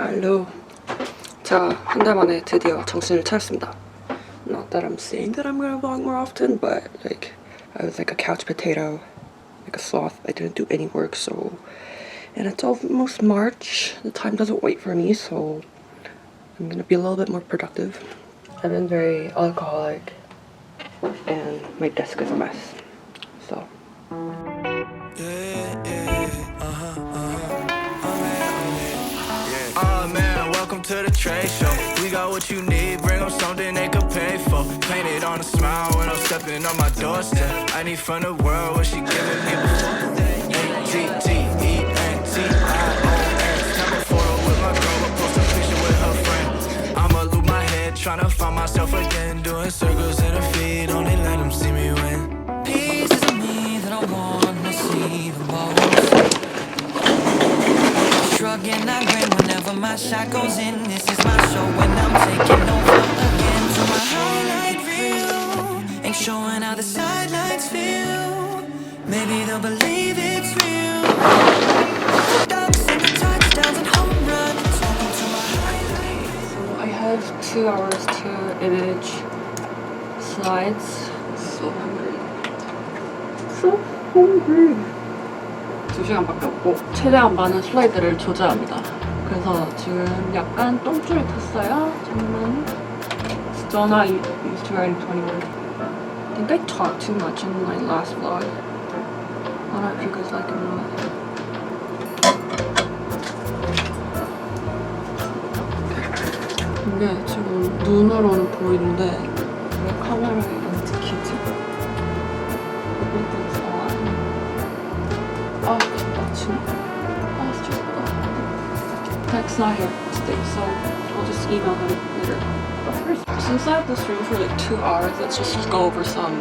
Hello. 자, 한 달 만에 드디어 정신을 차렸습니다. Not that I'm saying that I'm gonna vlog more often, but like I was like a couch potato, like a sloth. I didn't do any work, so and it's almost March. The time doesn't wait for me, so I'm gonna be a little bit more productive. I've been very alcoholic, and my desk is a mess. So. To the trade show, we got what you need. Bring them something they could pay for. Painted on a smile when I'm stepping on my doorstep. I need from the world what she giving me before. A-T-T-E-N-T-I-O-N. Snap a photo with my girl, but post a picture with her friend. I'ma lose my head, tryna find myself again. Doing circles in her feet, only let them see me win. Pieces of me that I wanna see the most. Shrugging, I grin whenever my shot goes in. This is my show when I'm taking over again. To my highlight reel, ain't showing how the sidelines feel. Maybe they'll believe it's real. Ducks and the touchdowns and home runs. To my highlight. So I have 2 hours to image slides. So hungry. So hungry. 2시간밖에 없고 최대한 많은 슬라이드를 조절합니다. 그래서 지금 약간 똥줄이 탔어요. 잠깐만. Still not used to writing 21. I think I talked too much in my last vlog. I don't know if you guys like it or not. 이게 지금 눈으로는 보이는데 왜 카메라에 안 찍히지? Tech's not here today, so I'll just email him later. But first, since I have this room for like 2 hours, let's just go over some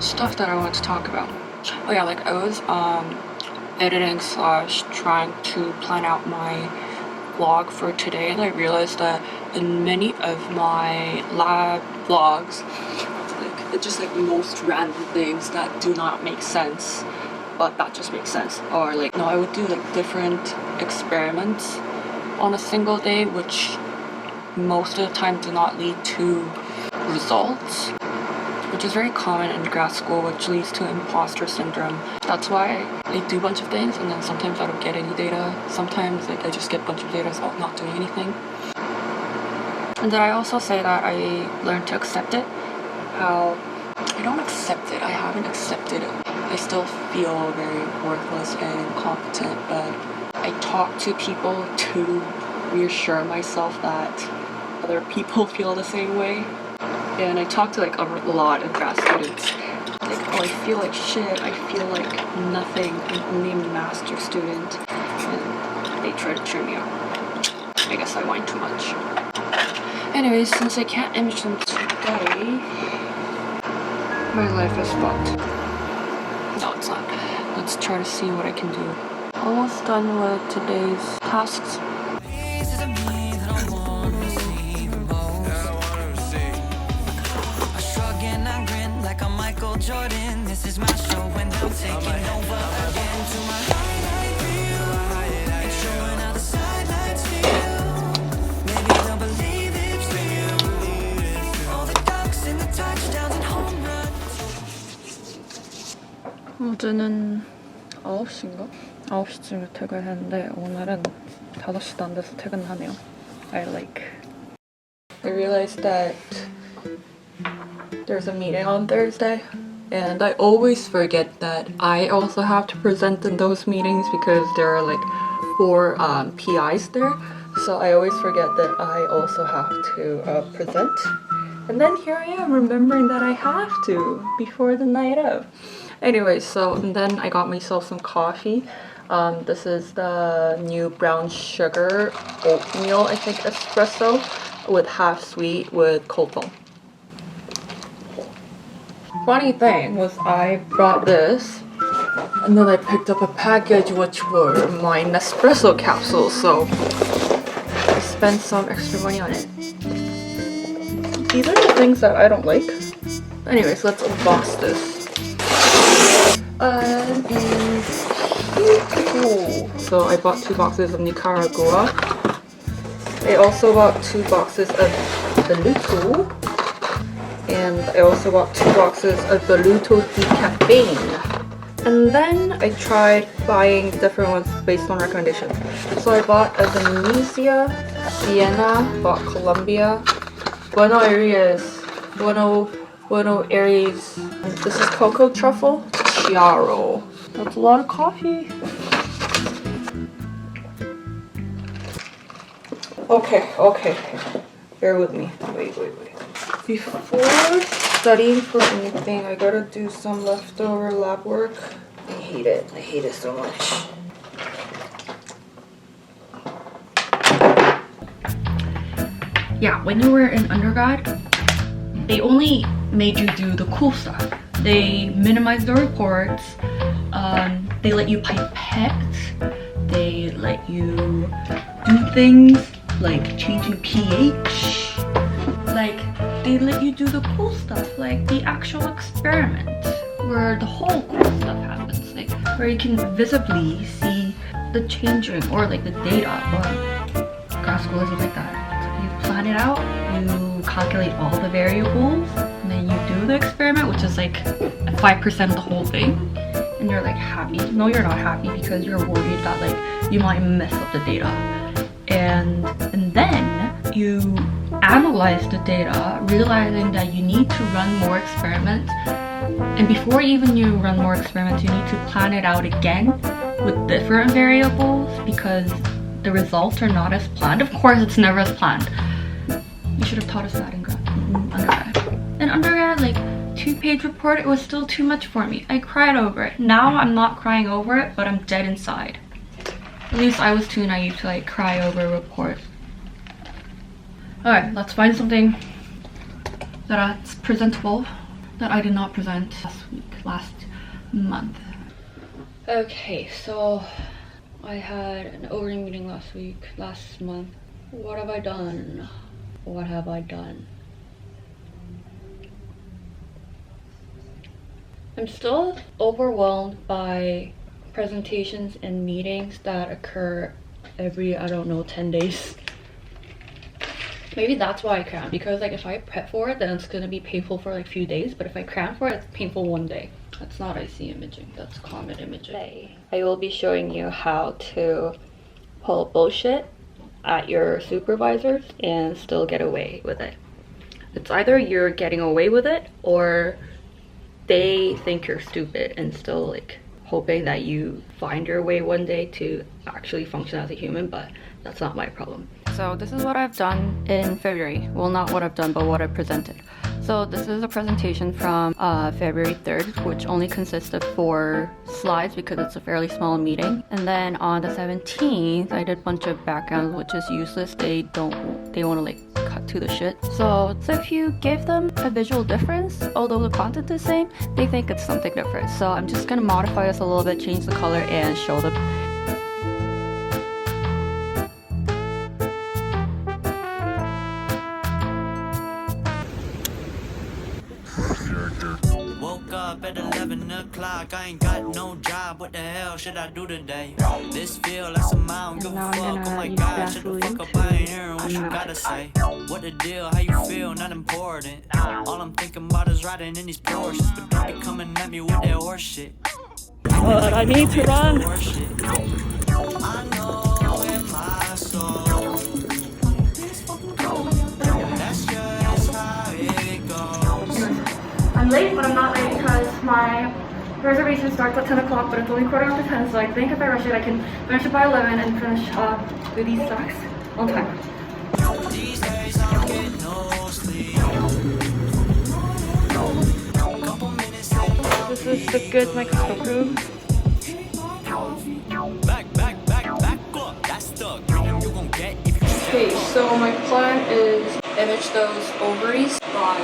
stuff that I want to talk about. Oh yeah, like I was editing / trying to plan out my vlog for today, and I realized that in many of my lab vlogs, like it's just like most random things that do not make sense. But that just makes sense. Or like, no, I would do like different experiments on a single day, which most of the time do not lead to results, which is very common in grad school, which leads to imposter syndrome. That's why I do a bunch of things and then sometimes I don't get any data. Sometimes like I just get a bunch of data so I'm not doing anything. And then I also say that I learned to accept it. How I don't accept it, I haven't accepted it. I still feel very worthless and incompetent, but I talk to people to reassure myself that other people feel the same way. And I talk to like a lot of grad students. Like, oh, I feel like shit, I feel like nothing, I'm only a master student. And they try to cheer me up. I guess I whine too much. Anyways, since I can't image them today, my life is fucked. No, it's not. Let's try to see what I can do. Almost done with today's tasks. 어제는 9시인가? 9시쯤에 퇴근했는데 오늘은 5시도 안 돼서 퇴근하네요. I realized that there's a meeting on Thursday and I always forget that I also have to present in those meetings because there are like 4 PIs there. So I always forget that I also have to present. And then here I am remembering that I have to before the night of. Anyway, so and then I got myself some coffee. This is the new brown sugar oatmeal, I think, espresso with half sweet with cold foam. Funny thing was I brought this and then I picked up a package which were my Nespresso capsules, so I spent some extra money on it. These are the things that I don't like. Anyways, let's unbox this. And So I bought 2 boxes of Nicaragua I also bought 2 boxes of Baluto. And I also bought 2 boxes of Baluto decaffeine. And then I tried buying different ones based on recommendation. So I bought a Venezia, Sienna, bought Colombia, Buenos Aires, Buenos Aires. And this is cocoa truffle, Chiaro. That's a lot of coffee. Okay. Bear with me. Wait. Before studying for anything, I gotta do some leftover lab work. I hate it so much. Yeah, when you were in undergrad, they only made you do the cool stuff. They minimized the reports, they let you pipette, they let you do things like changing pH, like they let you do the cool stuff, like the actual experiment where the whole cool stuff happens, like where you can visibly see the changing or like the data. Or grad school isn't like that. So you plan it out, you calculate all the variables, and then you do the experiment, which is like 5% of the whole thing, and you're like happy. No, you're not happy because you're worried that like you might mess up the data. And then you analyze the data, realizing that you need to run more experiments. And before even you run more experiments, you need to plan it out again with different variables because the results are not as planned. Of course, it's never as planned. You should have taught us that in undergrad. In undergrad, like 2-page report, it was still too much for me. I cried over it. Now I'm not crying over it, but I'm dead inside. At least I was too naive to like cry over a report. Alright, let's find something that's presentable that I did not present last month. Okay, so I had an overeating meeting last month. What have I done? I'm still overwhelmed by presentations and meetings that occur every, I don't know, 10 days. Maybe that's why I cram, because like if I prep for it, then it's gonna be painful for like a few days, but if I cram for it, it's painful one day. That's not IC imaging, that's common imaging. Today, I will be showing you how to pull bullshit at your supervisors and still get away with it. It's either you're getting away with it or they think you're stupid and still like hoping that you find your way one day to actually function as a human, but that's not my problem. So this is what I've done in February. Well, not what I've done, but what I presented. So this is a presentation from February 3rd, which only consists of 4 slides because it's a fairly small meeting. And then on the 17th, I did a bunch of backgrounds, which is useless. They want to like cut to the shit. So if you give them a visual difference, although the content is the same, they think it's something different. So I'm just gonna modify this a little bit, change the color, and show them. Woke up at 11 o'clock, I ain't got no job, what the hell should I do today? This feel like some I don't give a fuck, oh my god, shut the fuck up, I ain't hearing what you gotta say. What the deal, how you feel, not important. All I'm thinking about is riding in these Porsches, but don't be coming at me with that horse shit. But I need to run. I know in my soul, that's just how it goes. I'm late, but I'm not late because my reservation starts at 10 o'clock, but it's only 10:15, so I think if I rush it, I can finish it by 11 and finish with these stacks on time. These days I'm getting no sleep. This is the good microscope room. Back up. That's the green you gon' get if you. Okay, so my plan is image those ovaries by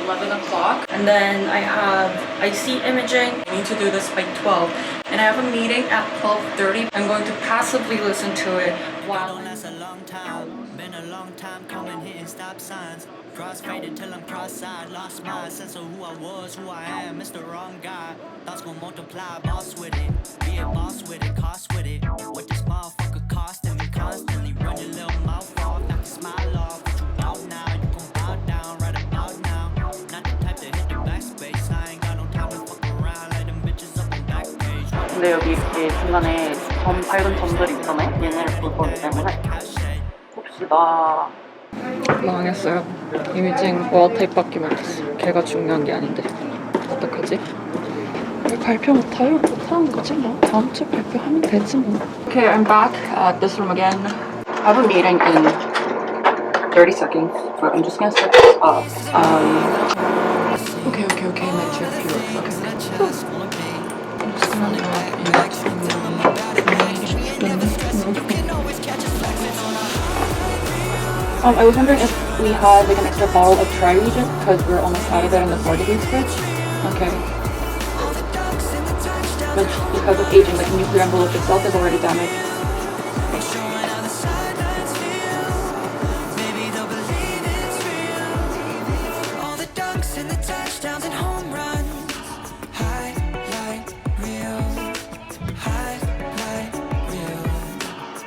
11 o'clock, and then I have IC imaging. I need to do this by 12, and I have a meeting at 12:30. I'm going to passively listen to it while Don't last a long time. Been a long time coming, hitting stop signs. Cross-faded till I'm cross-eyed. Lost my sense of who I was, who I am. It's the wrong guy. Thoughts gon' multiply, boss with it. Be a boss with it, cost with it. What this motherfucker costing me constantly. Run your little mouth off, knock your 근데 여기 이렇게 중간에 점 밝은 점들이 있잖아요. 얘네를 볼 거기 때문에 봅시다. 망했어요. 이미징 워테이프밖에 못했어. 걔가 중요한 게 아닌데 어떡하지? 왜 발표 못해요? 못하는 거지 뭐. 다음 주에 발표하면 되지 뭐. Okay, I'm back at this room again. I have a meeting in 30 seconds, but I'm just gonna set this up. Okay, my trip here. Okay. I'm just gonna log I was wondering if we had like an extra bottle of Tri-Regent because we're almost out of it in the 40-degree fridge. Okay. Which, because of aging, like the nuclear envelope itself is already damaged.